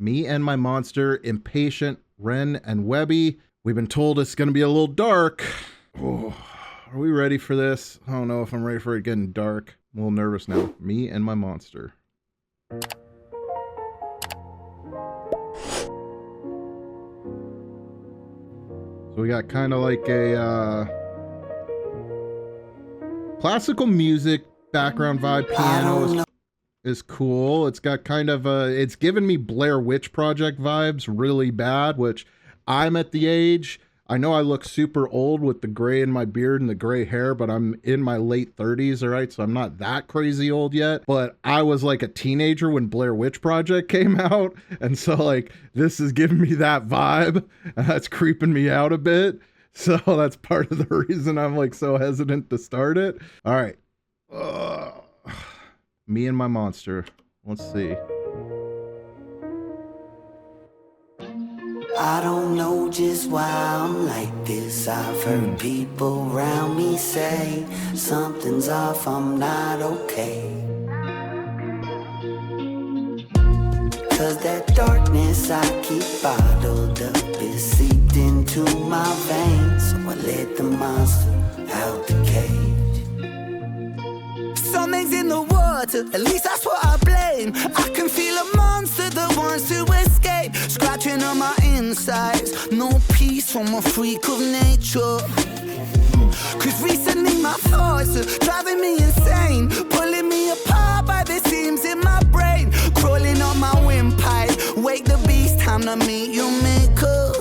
Me and My Monster, Impatient, Ren and Webby. We've been told it's going to be a little dark. Oh, are we ready for this? I don't know if I'm ready for it getting dark. I'm a little nervous now. Me and My Monster. So we got kind of like a classical music background vibe. Piano is cool. It's got kind of it's given me Blair Witch Project vibes really bad, which I'm at the age. I know I look super old with the gray in my beard and the gray hair, but I'm in my late 30s, all right? So I'm not that crazy old yet, but I was like a teenager when Blair Witch Project came out. And so like, this is giving me that vibe. That's creeping me out a bit. So that's part of the reason I'm like so hesitant to start it. All right. Me and My Monster. Let's see. I don't know just why I'm like this. I've heard people around me say something's off, I'm not okay. Cause that darkness I keep bottled up is seeped into my veins. So I let the monster out the cage. Something's in the water, at least that's what I blame. I can feel a monster that wants to escape, scratching on my insides. No peace from a freak of nature. Cause recently my thoughts are driving me insane, pulling me apart by the seams in my brain, crawling on my windpipe. Wake the beast, time to meet your maker.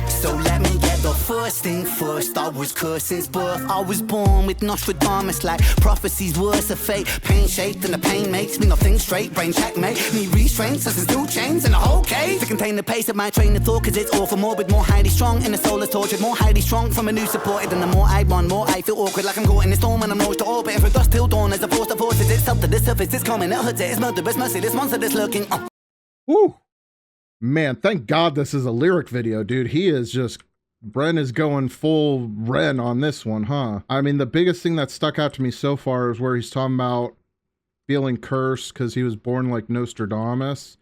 So let me get the first thing first. I was cursed since birth. I was born with Nostradamus, like prophecies, words of fate. Pain shaped and the pain makes me not think straight. Brain checkmate, need restraint, substance two chains and a whole cage to contain the pace of my train of thought. Cause it's all for morbid, more highly strong. And the soul is tortured, more highly strong from a new supported. And the more I run, more I feel awkward, like I'm caught in a storm and I'm launched to orbit. And from dusk till dawn as the force that forces itself to the surface. It's coming, it hurts it, it's murderous mercy. This monster that's lurking. Woo! Man, thank God this is a lyric video, dude. He is just... Ren is going full Ren on this one, huh? I mean, the biggest thing that stuck out to me so far is where he's talking about feeling cursed because he was born like Nostradamus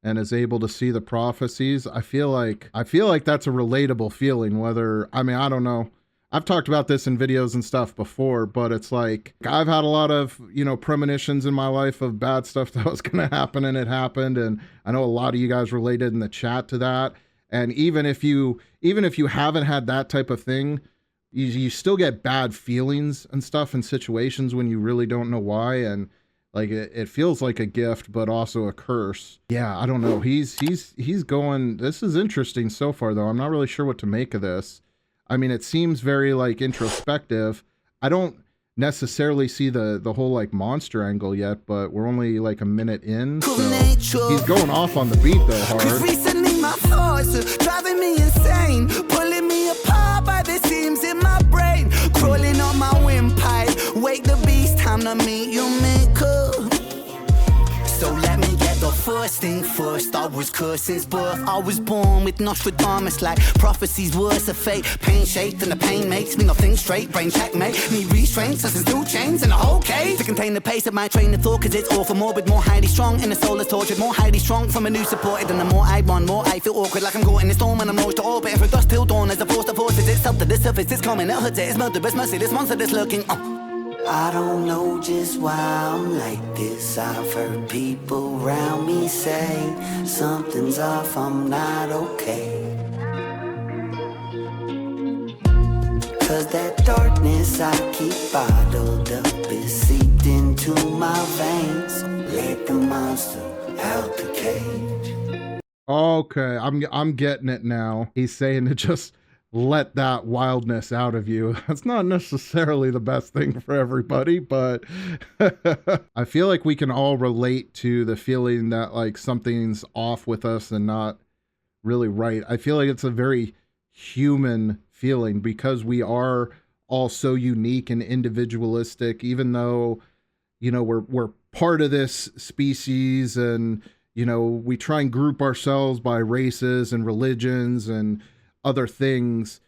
and is able to see the prophecies. I feel like that's a relatable feeling, whether, I mean, I don't know. I've talked about this in videos and stuff before, but it's like, I've had a lot of, you know, premonitions in my life of bad stuff that was going to happen, and it happened. And I know a lot of you guys related in the chat to that. And even if you haven't had that type of thing, you still get bad feelings and stuff in situations when you really don't know why. And like, it feels like a gift, but also a curse. Yeah, I don't know. He's going, this is interesting so far though. I'm not really sure what to make of this. I mean, it seems very like introspective. I don't necessarily see the whole like monster angle yet, but we're only like a minute in, so he's going off on the beat though hard. Recently my thoughts are driving me insane, pulling me apart by the seams in my brain, crawling on my windpipe. Wake the beast, time to meet your maker. So let me get the first thing first. I was cursed since birth. I was born with Nostradamus, like prophecies, words of fate. Pain shaped and the pain makes me not think straight. Brain checkmate, need restraint, substance two chains and a whole cage to contain the pace of my train of thought. Cause it's all for morbid, more highly strong. And the soul is tortured, more highly strong from a new supported. And the more I run, more I feel awkward, like I'm caught in a storm and I'm launched to orbit. And from dusk till dawn as the force that forces itself to the surface. It's coming, it hurts it, it's murderous mercy. This monster that's lurking. I don't know just why I'm like this. I've heard people around me say something's off, I'm not okay. Cause that darkness I keep bottled up is seeped into my veins. So let the monster out the cage. Okay, I'm getting it now. He's saying to just let that wildness out of you. That's not necessarily the best thing for everybody, but I feel like we can all relate to the feeling that like something's off with us and not really right. I feel like it's a very human feeling because we are all so unique and individualistic, even though, you know, we're part of this species, and, you know, we try and group ourselves by races and religions and other things.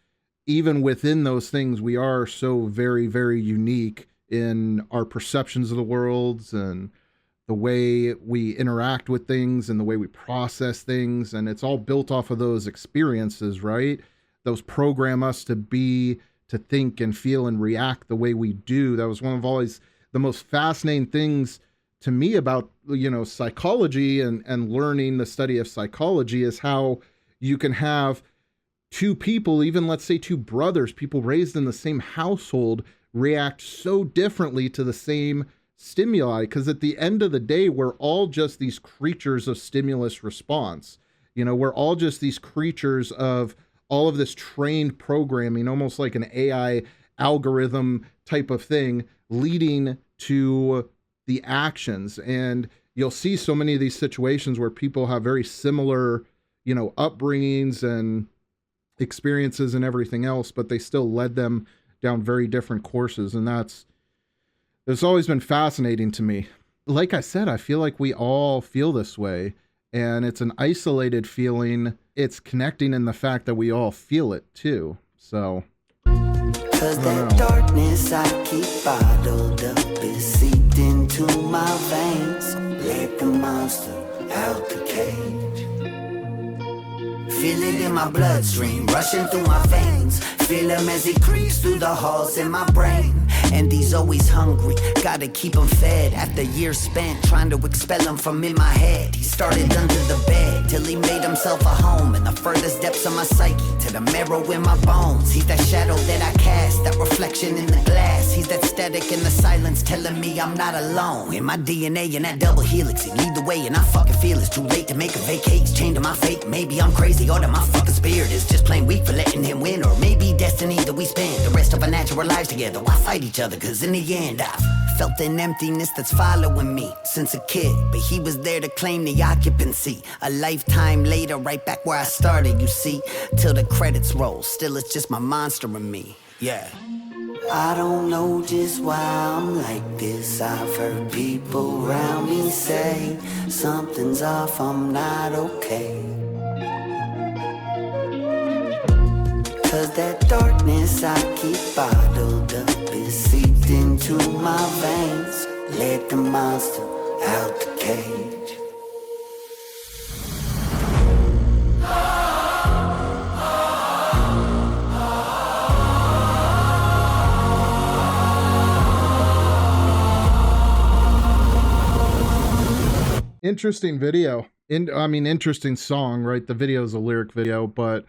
Even within those things, we are so very, very unique in our perceptions of the worlds and the way we interact with things and the way we process things. And it's all built off of those experiences, right? Those program us to be, to think and feel and react the way we do. That was one of always the most fascinating things to me about, psychology and learning the study of psychology, is how you can have two people, even let's say two brothers, people raised in the same household, react so differently to the same stimuli. Because at the end of the day, we're all just these creatures of stimulus response. We're all just these creatures of all of this trained programming, almost like an AI algorithm type of thing, leading to the actions. And you'll see so many of these situations where people have very similar, upbringings and experiences and everything else, but they still led them down very different courses. And it's always been fascinating to me. Like I said, I feel like we all feel this way, and it's an isolated feeling. It's connecting in the fact that we all feel it too. So, 'cause that darkness I keep bottled up is seeped into my veins. Let the monster out the cage. Feel it in my bloodstream, rushing through my veins. Feel him as he creeps through the halls in my brain. And he's always hungry, gotta keep him fed. After years spent trying to expel him from in my head, he started under the bed till he made himself a home in the furthest depths of my psyche, to the marrow in my bones. He's that shadow that I cast, that reflection in the glass. He's that static in the silence telling me I'm not alone. In my DNA and that double helix, he lead the way and I fucking feel it's too late to make a vacate. It's chained to my fate, maybe I'm crazy or that my fucking spirit is just plain weak for letting him win. Or maybe destiny that we spend the rest of our natural lives together. Why fight each other? Cause in the end I've felt an emptiness that's following me since a kid, but he was there to claim the occupancy. A lifetime later, right back where I started, you see, till the credits roll. Still it's just my monster in me, yeah. I don't know just why I'm like this. I've heard people around me say something's off, I'm not okay. Cause that darkness I keep bottled up is seeped into my veins. Let the monster out the cage. Interesting video. Interesting song, right? The video is a lyric video, but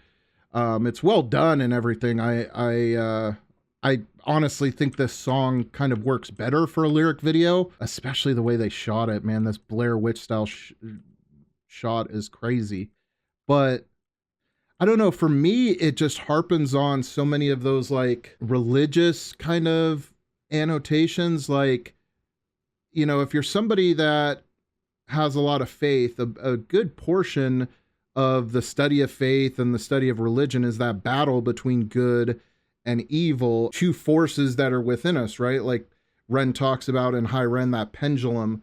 it's well done and everything. I honestly think this song kind of works better for a lyric video, especially the way they shot it, man. This Blair Witch-style shot is crazy. But I don't know, for me, it just harpens on so many of those like religious kind of annotations. Like, if you're somebody that has a lot of faith, a good portion of the study of faith and the study of religion is that battle between good and evil, two forces that are within us, right? Like Ren talks about in High Ren, that pendulum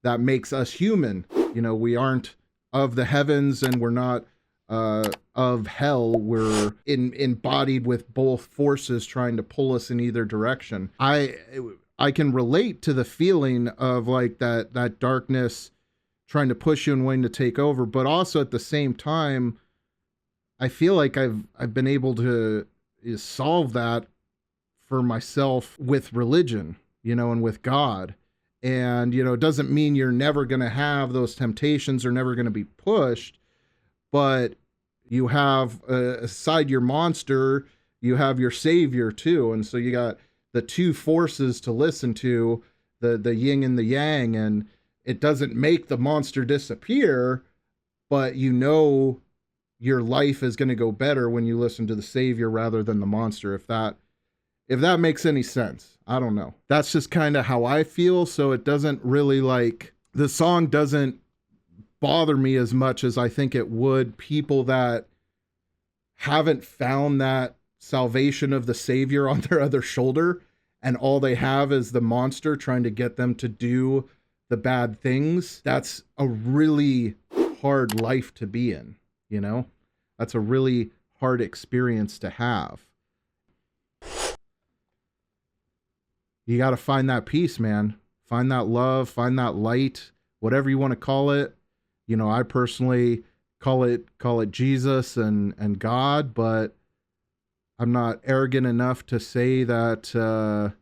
that makes us human. We aren't of the heavens and we're not of hell. We're embodied with both forces trying to pull us in either direction. I can relate to the feeling of like that darkness trying to push you and wanting to take over, but also at the same time, I feel like I've been able to solve that for myself with religion, and with God. And, it doesn't mean you're never going to have those temptations or never going to be pushed, but you have aside your monster, you have your savior too. And so you got the two forces to listen to, the yin and the yang, and it doesn't make the monster disappear, but your life is going to go better when you listen to the savior rather than the monster. If that makes any sense. I don't know. That's just kind of how I feel. So it doesn't really the song doesn't bother me as much as I think it would people that haven't found that salvation of the savior on their other shoulder, and all they have is the monster trying to get them to do the bad things. That's a really hard life to be in, That's a really hard experience to have. You got to find that peace, man. Find that love, find that light, whatever you want to call it. You know, I personally call it Jesus and God, but I'm not arrogant enough to say that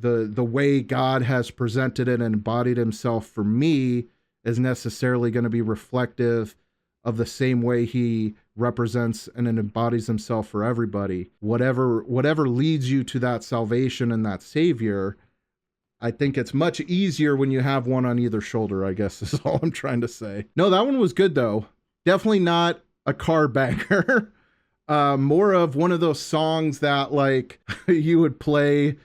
the way God has presented it and embodied himself for me is necessarily going to be reflective of the same way he represents and embodies himself for everybody. Whatever leads you to that salvation and that savior, I think it's much easier when you have one on either shoulder, I guess is all I'm trying to say. No, that one was good though. Definitely not a car banger. More of one of those songs that like you would play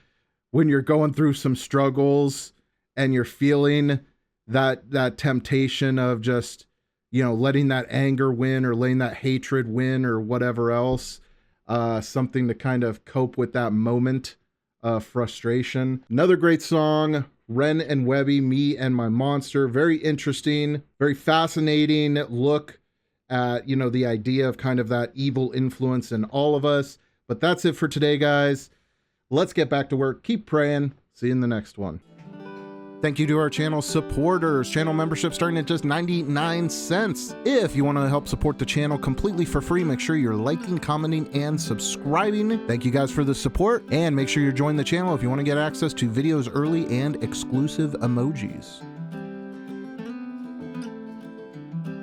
when you're going through some struggles and you're feeling that temptation of just, you know, letting that anger win or letting that hatred win or whatever else, something to kind of cope with that moment of frustration. Another great song, Ren and Webby, Me and My Monster. Very interesting, very fascinating look at, you know, the idea of kind of that evil influence in all of us. But that's it for today, guys. Let's get back to work. Keep praying. See you in the next one. Thank you to our channel supporters. Channel membership starting at just 99 cents. If you want to help support the channel completely for free, make sure you're liking, commenting, and subscribing. Thank you guys for the support, and make sure you're joining the channel if you want to get access to videos early and exclusive emojis.